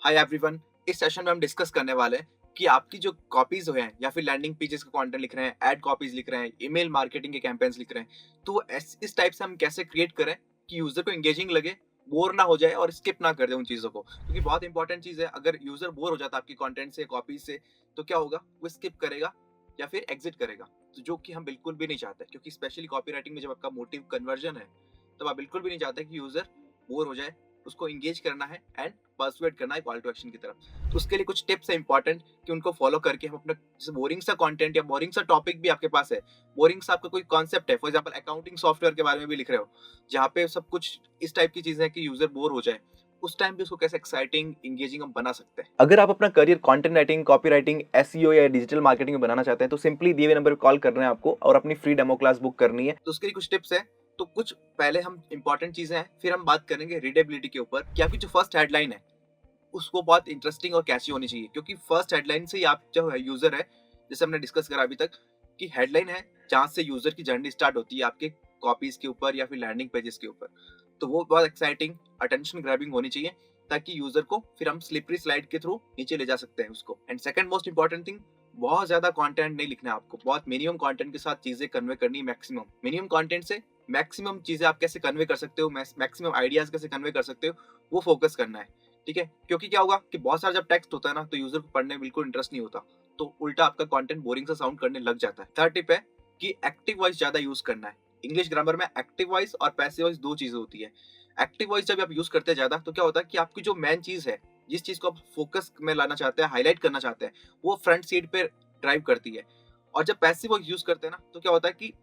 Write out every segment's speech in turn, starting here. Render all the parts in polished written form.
Hi everyone. इस session में हम डिस्कस करने वाले हैं कि आपकी जो कॉपीज हैं या फिर लैंडिंग पेजेस का कंटेंट लिख रहे हैं, एड कॉपीज लिख रहे हैं, ईमेल मार्केटिंग के कैंपेन्स लिख रहे हैं, तो इस टाइप से हम कैसे क्रिएट करें कि यूजर को एंगेजिंग लगे, बोर ना हो जाए और स्किप ना कर दे उन चीजों को, क्योंकि बहुत इंपॉर्टेंट चीज है। अगर यूजर बोर हो जाता है आपकी कंटेंट से, कॉपीज से, तो क्या होगा, वो स्किप करेगा या फिर एग्जिट करेगा, तो जो कि हम बिल्कुल भी नहीं चाहते। क्योंकि स्पेशली कॉपी राइटिंग में जब आपका मोटिव कन्वर्जन है, तब आप बिल्कुल भी नहीं चाहते कि यूजर बोर हो जाए। उसको इंगेज करना है एंड पर्सुएट करना है कॉल टू एक्शन की तरफ। तो उसके लिए कुछ टिप्स है इंपॉर्टेंट कि उनको फॉलो करके हम अपना जैसे बोरिंग सा कंटेंट या बोरिंग सा टॉपिक भी आपके पास है, बोरिंग सा आपका कोई कॉन्सेप्ट है, फॉर एग्जांपल अकाउंटिंग सॉफ्टवेयर के बारे में भी लिख रहे हो, जहाँ पे सब कुछ इस टाइप की चीजें हैं कि यूजर बोर हो जाए, उस टाइम भी उसको कैसे एक्साइटिंग इंगेजिंग हम बना सकते हैं। अगर आप अपना career content writing, copy writing, SEO या डिजिटल मार्केटिंग में बनाना चाहते हैं, तो सिंपली दिए हुए नंबर पर कॉल करना है आपको और अपनी फ्री डेमो क्लास बुक करनी है। तो उसके लिए कुछ टिप्स है। तो कुछ पहले हम इंपॉर्टेंट चीजें हैं, फिर हम बात करेंगे रीडेबिलिटी के ऊपर कि आपकी जो फर्स्ट हेडलाइन है उसको बहुत इंटरेस्टिंग और कैची होनी चाहिए। क्योंकि फर्स्ट हेडलाइन से ही आप जो है यूजर है, जैसे हमने डिस्कस करा अभी तक कि हेडलाइन है जहां से यूजर की जर्नी स्टार्ट होती है आपके कॉपीज के ऊपर या फिर लैंडिंग पेजेस के ऊपर, तो वो बहुत एक्साइटिंग, अटेंशन ग्रैबिंग होनी चाहिए, ताकि यूजर को फिर हम स्लिपरी स्लाइड के थ्रू नीचे ले जा सकते हैं उसको। And second most important thing, बहुत ज्यादा कंटेंट नहीं लिखना है आपको, बहुत मिनिमम कंटेंट के साथ चीजें कन्वे करनी है। मैक्सिमम मिनिमम कंटेंट से मैक्सिमम चीजें आप कैसे कन्वे कर सकते हो, मैक्सिमम आइडियाज कैसे कन्वे कर सकते हो, वो फोकस करना है। ठीक है, क्योंकि क्या होगा कि बहुत सारा जब टेक्स्ट होता है ना, तो यूजर को पढ़ने में बिल्कुल इंटरेस्ट नहीं होता, तो उल्टा आपका कंटेंट बोरिंग सा साउंड करने लग जाता है। थर्ड टिप है कि एक्टिव वॉइस ज्यादा यूज करना है। इंग्लिश ग्रामर में एक्टिव वॉइस और पैसिव वॉइस दो चीजें होती है। एक्टिव वॉइस जब आप यूज करते हैं ज्यादा, तो क्या होता है कि आपकी जो मेन चीज है, जिस चीज को आप फोकस में लाना चाहते हैं, हाईलाइट करना चाहते हैं, वो फ्रंट सीट पे ड्राइव करती है। और जब पैसिव वॉइस यूज करते हैं ना, तो क्या होता है कि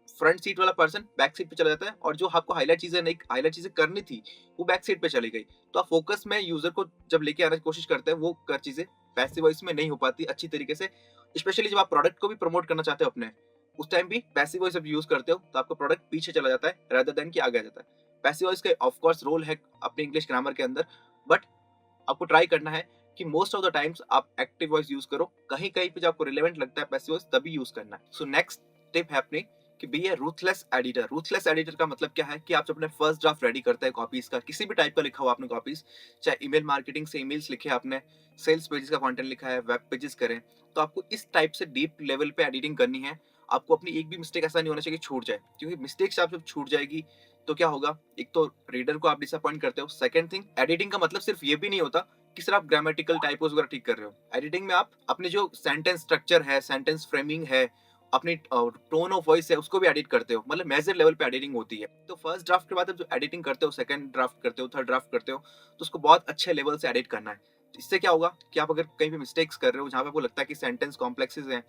फ्रंट सीट वाला पर्सन बैक सीट पे चला जाता है और जो आपको हाईलाइट चीजें करनी थी, वो बैक सीट पे चली गई। तो आप फोकस में यूजर को जब लेके आने की कोशिश करते हैं, वो कर चीजें पैसिव वॉइस में नहीं हो पाती अच्छी तरीके से। स्पेशली जब आप प्रोडक्ट को भी प्रमोट करना चाहते हो अपने, उस टाइम भी पैसिव वॉइस जब यूज करते हो, तो आपका प्रोडक्ट पीछे चला जाता है रादर देन कि आगे आ जाता है। पैसिव वॉइस का ऑफ कोर्स रोल है अपने इंग्लिश ग्रामर के अंदर, बट आपको ट्राई करना है कि मोस्ट ऑफ द टाइम्स आप एक्टिव वॉइस यूज करो। कहीं कहीं पे जब आपको रिलेवेंट लगता है पैसिव वॉइस, तभी यूज करना है। सो नेक्स्ट टिप है अपनी कि बी ए रूथलेस एडिटर। रूथलेस एडिटर का मतलब क्या है कि आप जब अपने फर्स्ट ड्राफ्ट रेडी करते हैं कॉपीज का, किसी भी टाइप का लिखा हुआ आपने कॉपीज, चाहे ईमेल मार्केटिंग से ईमेल्स लिखे आपने, सेल्स पेजेस का कंटेंट लिखा है, वेब पेजेस करें, तो आपको इस टाइप से डीप लेवल पे एडिटिंग करनी है। आपको अपनी एक भी मिस्टेक ऐसा नहीं होना चाहिए कि छूट जाए, क्योंकि मिस्टेक्स आप जब छूट जाएगी, तो क्या होगा, एक तो रीडर को आप डिसअपॉइंट करते हो। सेकंड थिंग, एडिटिंग का मतलब सिर्फ ये भी नहीं होता कि सिर्फ आप ग्रामेटिकल टाइपोस वगैरह ठीक कर रहे हो। एडिटिंग में आप अपने जो सेंटेंस स्ट्रक्चर है, सेंटेंस फ्रेमिंग है, अपनी टोन ऑफ वॉइस है, उसको भी एडिट करते हो। मतलब मेजर लेवल पे एडिटिंग होती है। तो फर्स्ट ड्राफ्ट के बाद आप जो एडिटिंग करते हो, सेकंड ड्राफ्ट करते हो, थर्ड ड्राफ्ट करते हो, तो उसको बहुत अच्छे लेवल से एडिट करना है। इससे क्या होगा कि आप अगर कहीं भी मिस्टेक्स कर रहे हो, जहाँ पे आपको लगता है कि सेंटेंस कॉम्प्लेक्सेस हैं,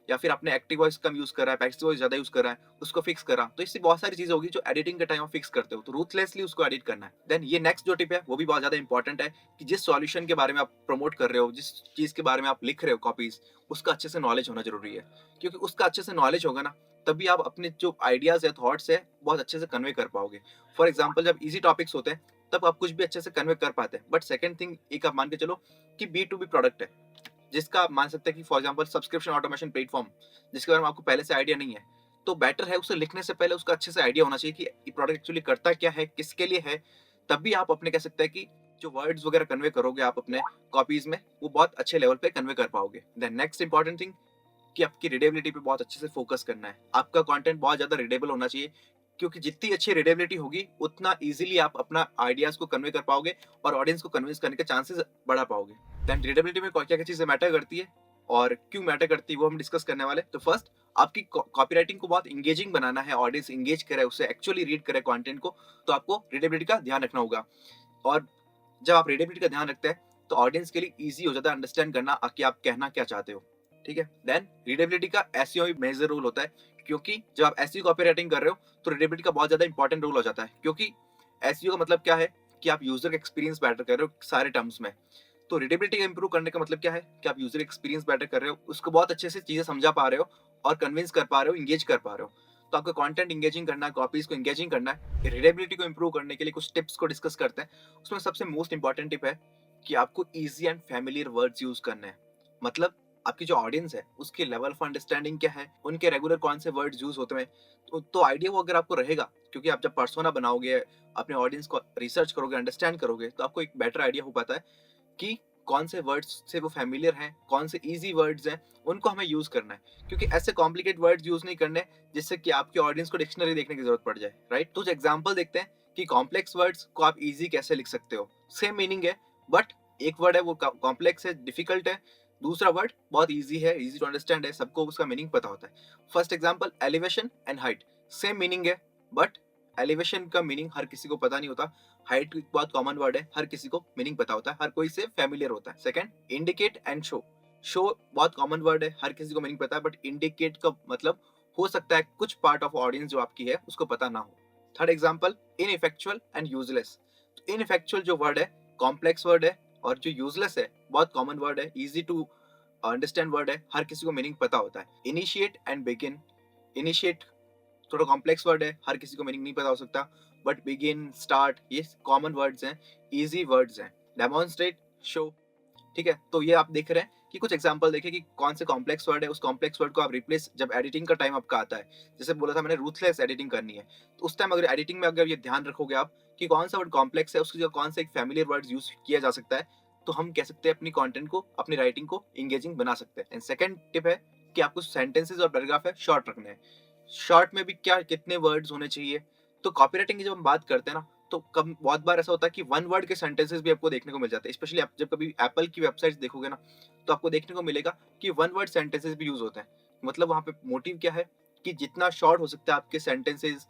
या फिर आपने एक्टिव वॉइस कम यूज करा है, पैसिव वॉइस ज्यादा यूज करा है, उसको फिक्स करा, तो इससे बहुत सारी चीजें होगी जो एडिटिंग के टाइम आप फिक्स करते हो। तो रूथलेसली उसको एडिट करना है। देन ये नेक्स्ट जो टिप है, वो भी बहुत ज्यादा इंपॉर्टेंट है कि जिस सॉल्यूशन के बारे में आप प्रमोट कर रहे हो, जिस चीज के बारे में आप लिख रहे हो कॉपीज, उसका अच्छे से नॉलेज होना जरूरी है। क्योंकि उसका अच्छे से नॉलेज होगा ना, तभी आप अपने जो आइडियाज है, थॉट्स है, बहुत अच्छे से कन्वे कर पाओगे। फॉर एग्जाम्पल, जब इजी टॉपिक्स होते हैं, तब आप कुछ भी अच्छे से कन्वे कर पाते हैं। बट सेकंड थिंग, एक आप मान के चलो कि बी टू बी प्रोडक्ट है, जिसका आप मान सकते हैं कि for example subscription automation platform, जिसके बारे में आपको पहले से आइडिया नहीं है, तो बेटर है उसे लिखने से पहले उसका अच्छे से आइडिया होना चाहिए कि ये प्रोडक्ट एक्चुअली करता क्या है, किसके लिए है। तभी आप अपने कह सकते हैं कि जो वर्ड्स वगैरह कन्वे करोगे आप अपने कॉपीज में, वो बहुत अच्छे लेवल पे कन्वे कर पाओगे। देन नेक्स्ट इंपॉर्टेंट थिंग कि आपकी रीडेबिलिटी पे बहुत अच्छे से फोकस करना है। आपका कंटेंट बहुत ज्यादा रीडेबल होना चाहिए, क्योंकि जितनी अच्छी रीडेबिलिटी होगी, उतना इजीली आप अपना आइडियाज को कन्वे कर पाओगे और ऑडियंस को कन्विंस करने के चांसेस बढ़ा पाओगे। देन रीडेबिलिटी में क्या क्या चीजें मैटर करती है और क्यों मैटर करती है, वो हम डिस्कस करने वाले। तो फर्स्ट, आपकी कॉपी राइटिंग को बहुत इंगेजिंग बनाना है, ऑडियंस इंगेज करे, उससे एक्चुअली रीड करे कंटेंट को, तो आपको रीडेबिलिटी का ध्यान रखना होगा। और जब आप रीडेबिलिटी का ध्यान रखते हैं, तो ऑडियंस के लिए इजी हो जाता है अंडरस्टैंड करना कि आप कहना क्या चाहते हो। ठीक है। देन रीडेबिलिटी का एसईओ भी मेजर रोल होता है, क्योंकि जब आप एसईओ कॉपी राइटिंग कर रहे हो, तो रीडेबिलिटी का बहुत ज्यादा इंपॉर्टेंट रोल हो जाता है। क्योंकि एसईओ का मतलब क्या है कि आप यूजर का एक्सपीरियंस बेटर कर रहे हो सारे टर्म्स में। तो रीडेबिलिटी का इंप्रूव करने का मतलब क्या है कि आप यूजर एक्सपीरियंस बेटर कर रहे हो, उसको बहुत अच्छे से चीजें समझा पा रहे हो और कन्विंस कर पा रहे हो, इंगेज कर पा रहे हो। तो आपका कंटेंट इंगेजिंग करना है, कॉपीज को इंगेजिंग करना है। रीडेबिलिटी को इंप्रूव करने के लिए कुछ टिप्स को डिस्कस करते हैं। उसमें सबसे मोस्ट इंपॉर्टेंट टिप है कि आपको easy and familiar words use करने हैं। मतलब आपकी जो ऑडियंस है, उसके लेवल ऑफ अंडरस्टैंडिंग क्या है, उनके रेगुलर कौन से वर्ड्स यूज होते हैं, तो आइडिया वो अगर आपको रहेगा, क्योंकि आप जब पर्सोना बनाओगे, अपने ऑडियंस को रिसर्च करोगे, अंडरस्टैंड करोगे, तो आपको एक बेटर आइडिया हो पाता है कि कौन से वर्ड्स से वो फैमिलियर हैं, कौन से ईज़ी वर्ड्स हैं, उनको हमें यूज़ करना है। क्योंकि ऐसे कॉम्प्लिकेट वर्ड्स यूज़ नहीं करने जिससे कि आपके ऑडियंस को डिक्शनरी देखने की ज़रूरत पड़ जाए, राइट? तो एग्जांपल देखते हैं कि कॉम्प्लेक्स वर्ड्स को आप ईज़ी कैसे लिख सकते हो। सेम मीनिंग है, बट एक वर्ड है वो कॉम्प्लेक्स है, डिफिकल्ट है, दूसरा वर्ड बहुत ईज़ी है, ईज़ी टू अंडरस्टैंड है, सबको उसका मीनिंग पता होता है। First example elevation and height, same meaning है, बट एलिवेशन का मीनिंग हर किसी को पता नहीं होता। हाइट बहुत कॉमन वर्ड है, हर किसी को मीनिंग पता होता है, हर कोई से फैमिलियर होता है। Second, indicate and show, show बहुत कॉमन वर्ड है, हर किसी को मीनिंग पता है, बट इंडिकेट का मतलब हो सकता है कुछ पार्ट ऑफ ऑडियंस जो आपकी है उसको पता ना हो। Third example, ineffectual and useless. तो इनइफेक्चुअल जो वर्ड है कॉम्प्लेक्स वर्ड है, और जो यूजलेस है बहुत कॉमन वर्ड है, इजी टू अंडरस्टैंड वर्ड है, हर किसी को मीनिंग पता होता है। इनिशिएट एंड बिगिन, इनिशिएट थोड़ा कॉम्प्लेक्स वर्ड है, हर किसी को मीनिंग नहीं पता हो सकता, बट बिगिन, स्टार्ट ये कॉमन वर्ड्स हैं, इजी वर्ड्स हैं। डेमोन्स्ट्रेट, शो, ठीक है। तो ये आप देख रहे हैं कि कुछ एग्जांपल देखें कि कौन से कॉम्प्लेक्स वर्ड है, उस कॉम्प्लेक्स वर्ड को आप रिप्लेस जब एडिटिंग का टाइम आपका आता है, जैसे बोला था मैंने रूथलेस एडिटिंग करनी है, तो उस टाइम अगर एडिटिंग में अगर ये ध्यान रखोगे आप कि कौन सा वर्ड कॉम्प्लेक्स है, उसकी जगह कौन सा एक फैमिलियर वर्ड यूज किया जा सकता है, तो हम कह सकते हैं अपनी कंटेंट को, अपनी राइटिंग को इंगेजिंग बना सकते हैं। एंड सेकंड टिप है कि आपको सेंटेंसेस और पैराग्राफ है शॉर्ट रखने हैं। शॉर्ट में भी क्या कितने वर्ड्स होने चाहिए, तो कॉपीराइटिंग की जब हम बात करते हैं ना, तो कम बहुत बार ऐसा होता है कि वन वर्ड के सेंटेंसेस भी आपको देखने को मिल जाते हैं। स्पेशली आप जब कभी एप्पल की वेबसाइट्स देखोगे ना, तो आपको देखने को मिलेगा कि वन वर्ड सेंटेंसेस भी यूज होते हैं। मतलब वहाँ पे मोटिव क्या है कि जितना शॉर्ट हो सकता है आपके सेंटेंसेस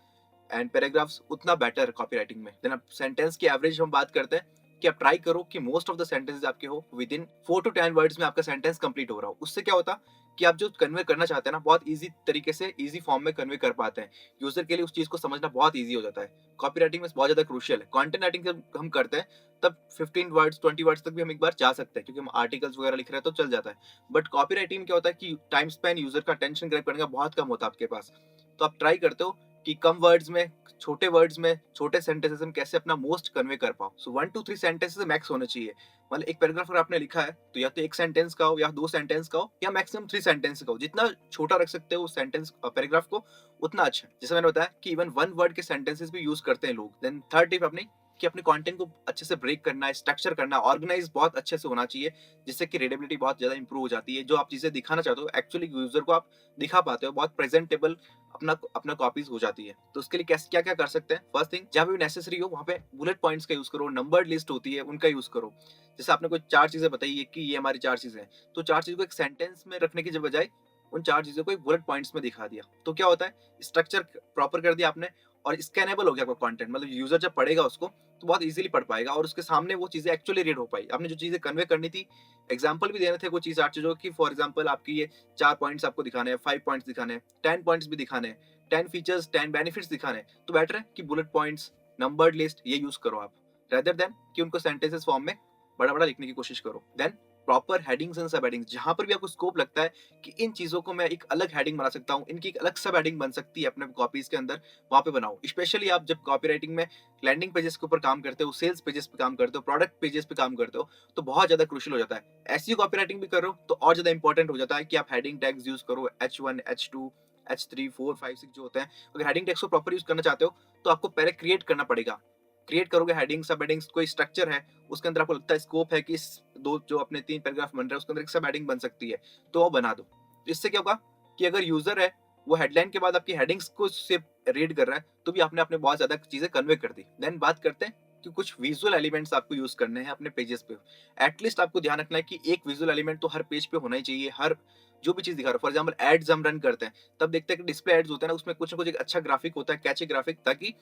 एंड पैराग्राफ्स, उतना बेटर कॉपीराइटिंग में। देन आप सेंटेंस की एवरेज हम बात करते हैं कि आप ट्राई करो कि मोस्ट ऑफ द सेंटेंसेस आपके हो विद इन 4 to 10 वर्ड्स में आपका सेंटेंस कंप्लीट हो रहा हो। उससे क्या होता कि आप जो कन्वे करना चाहते हैं ना, बहुत इजी तरीके से इजी फॉर्म में कन्वे कर पाते हैं। यूजर के लिए उस चीज को समझना बहुत इजी हो जाता है। कॉपी राइटिंग में बहुत ज्यादा क्रूशियल है। कंटेंट राइटिंग जब हम करते हैं तब 15 वर्ड्स 20 वर्ड्स तक भी हम एक बार जा सकते हैं, क्योंकि हम आर्टिकल्स वगैरह लिख रहे हैं तो चल जाता है। बट कॉपी राइटिंग में क्या होता है कि टाइम स्पेन, यूजर का अटेंशन ग्रैब करने का बहुत कम होता है आपके पास। तो आप ट्राई करते हो कि कम वर्ड्स में, छोटे वर्ड्स में, छोटे सेंटेंसेस में कैसे अपना मोस्ट कन्वे कर पाओ। सो 1 to 3 सेंटेंसेस मैक्स होने चाहिए। मतलब एक पैराग्राफ अगर आपने लिखा है तो या तो एक सेंटेंस का हो, या 2 सेंटेंस का हो, या मैक्सिमम 3 सेंटेंस का हो। जितना छोटा रख सकते हो सेंटेंस पैराग्राफ को, उतना अच्छा है। जैसे मैंने बताया कि इवन वन वर्ड के सेंटेंसेस भी यूज करते हैं लोग। देन थर्ड टिप अपनी कि अपने कंटेंट को अच्छे से ब्रेक करना है, स्ट्रक्चर करना है, ऑर्गेनाइज बहुत अच्छे से होना चाहिए, जिससे कि रीडेबिलिटी बहुत ज्यादा इंप्रूव हो जाती है। जो आप चीजें दिखाना चाहते हो एक्चुअली यूजर को आप दिखा पाते हो, बहुत प्रेजेंटेबल अपना अपना कॉपीज हो जाती है। तो उसके लिए कैसे क्या क्या कर सकते हैं? फर्स्ट थिंग, जहां भी नेसेसरी हो वहां पे बुलेट पॉइंट्स का यूज करो, नंबर्ड लिस्ट होती है उनका यूज करो। जैसे आपने कोई 4 चीजें बताई है कि ये हमारी 4 चीजें हैं, तो 4 चीजों को एक सेंटेंस में रखने की बजाय उन 4 चीजों को एक बुलेट पॉइंट्स में दिखा दिया, तो क्या होता है, स्ट्रक्चर प्रॉपर कर दिया आपने, और स्कैनेबल हो गया आपका कंटेंट। मतलब यूजर जब पढ़ेगा उसको तो बहुत इजीली पढ़ पाएगा, और उसके सामने वो चीजें एक्चुअली रीड हो पाई। आपने जो चीजें कन्वे करनी थी, एग्जाम्पल भी देने थे कुछ चीज 8 चीजों की, फॉर एग्जाम्पल आपकी ये 4 पॉइंट्स आपको दिखाने हैं, 5 पॉइंट्स दिखाने हैं, 10 पॉइंट्स भी दिखाने हैं, 10 फीचर्स 10 बेनिफिट्स दिखाने हैं, तो बेटर है कि बुलेट पॉइंट्स, नंबर्ड लिस्ट ये यूज करो आप, रेदर देन कि उनको सेंटेंसेस फॉर्म में बड़ा बड़ा लिखने की कोशिश करो। देन प्रॉपर हेडिंग्स एंड सब हेडिंग्स, जहां पर भी आपको स्कोप लगता है कि इन चीजों को मैं एक अलग हेडिंग बना सकता हूँ, इनकी एक अलग सब हेडिंग बन सकती है अपने कॉपीज के अंदर, वहां पे बनाओ। स्पेशली आप जब कॉपी राइटिंग में लैंडिंग पेजेस के ऊपर काम करते हो, सेल्स पेजेस पे काम करते हो, प्रोडक्ट पेजेस पे काम करते हो, तो बहुत ज्यादा क्रूशियल हो जाता है। ऐसी कॉपी राइटिंग भी कर रहे हो तो और ज्यादा इंपॉर्टेंट हो जाता है कि आप हेडिंग टैग्स यूज करो, H1 H2 H3 4 5 6 जो होते हैं। अगर हेडिंग टैग्स को प्रॉपर यूज करना चाहते हो तो आपको पहले क्रिएट करना पड़ेगा। क्रिएट करोगे हेडिंग, सब हेडिंग्स, कोई स्ट्रक्चर है उसके अंदर, आपको लगता है स्कोप है कि इस दो जो अपने 3 पैराग्राफ बन रहे हैं उसके अंदर एक सब हेडिंग बन सकती है, तो वो बना दो। तो इससे क्या होगा कि अगर यूजर है वो हेडलाइन के बाद आपकी हेडिंग्स को सिर्फ रीड कर रहा है, तो भी आपने अपने बहुत ज्यादा चीजें कन्वे कर दी। देन बात करते हैं कि कुछ विजुअल एलिमेंट्स आपको यूज करने हैं अपने पेजेस पे। एटलीस्ट आपको ध्यान रखना है कि एक विजुअल एलिमेंट तो हर पेज पे होना ही चाहिए। हर जो भी चीज दिखा रहा है, फॉर एग्जाम्पल एड्स हम रन करते हैं तब देखते हैं कि डिस्प्ले एड्स होते हैं ना, उसमें कुछ ना कुछ एक अच्छा ग्राफिक होता है, कैची ग्राफिक, ताकि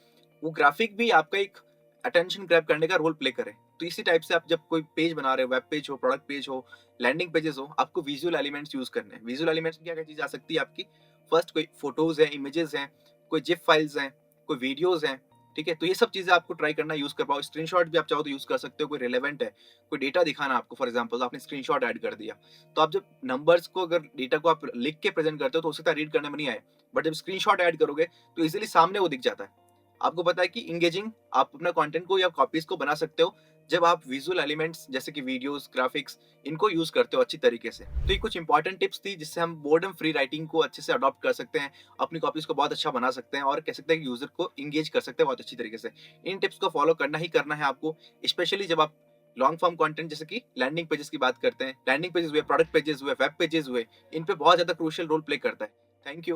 वो ग्राफिक भी आपका एक अटेंशन ग्रैब करने का रोल प्ले करे। तो इसी टाइप से आप जब कोई पेज बना रहे हो, वेब पेज हो, प्रोडक्ट पेज हो, लैंडिंग पेजेस हो, आपको विजुअल एलिमेंट्स यूज करने हैं। विजुअल एलिमेंट्स में क्या क्या चीज आ सकती है आपकी? फर्स्ट, कोई फोटोज है, इमेजेस हैं, कोई जिप फाइल्स हैं, कोई वीडियोज हैं, ठीक है। तो ये सब चीजें आपको ट्राई करना, यूज कर पाओ। स्क्रीनशॉट भी आप चाहो तो यूज कर सकते हो, कोई रिलेवेंट है, कोई डेटा दिखाना आपको, फॉर एग्जाम्पल आपने स्क्रीनशॉट ऐड कर दिया, तो आप जब नंबर्स को, अगर डेटा को आप लिख के प्रेजेंट करते हो तो हो सकता है रीड करने में नहीं आए, बट जब स्क्रीनशॉट ऐड करोगे तो इजिली सामने वो दिख जाता है। आपको पता है कि इंगेजिंग आप अपना कंटेंट को या कॉपीज को बना सकते हो जब आप विजुअल एलिमेंट्स जैसे कि वीडियोस, ग्राफिक्स, इनको यूज करते हो अच्छी तरीके से। तो ये कुछ इंपॉर्टेंट टिप्स थी जिससे हम बोर्डम फ्री राइटिंग को अच्छे से अडॉप्ट कर सकते हैं, अपनी कॉपीज को बहुत अच्छा बना सकते हैं, और कह सकते हैं कि यूजर को इंगेज कर सकते हैं बहुत अच्छी तरीके से। इन टिप्स को फॉलो करना ही करना है आपको, स्पेशली जब आप लॉन्ग फॉर्म कंटेंट जैसे कि लैंडिंग पेजेस की बात करते हैं, लैंडिंग पेजेस हुए, प्रोडक्ट पेजेस हुए, वेब पेजेस हुए, इन पे बहुत ज्यादा क्रूशियल रोल प्ले करता है। Thank you.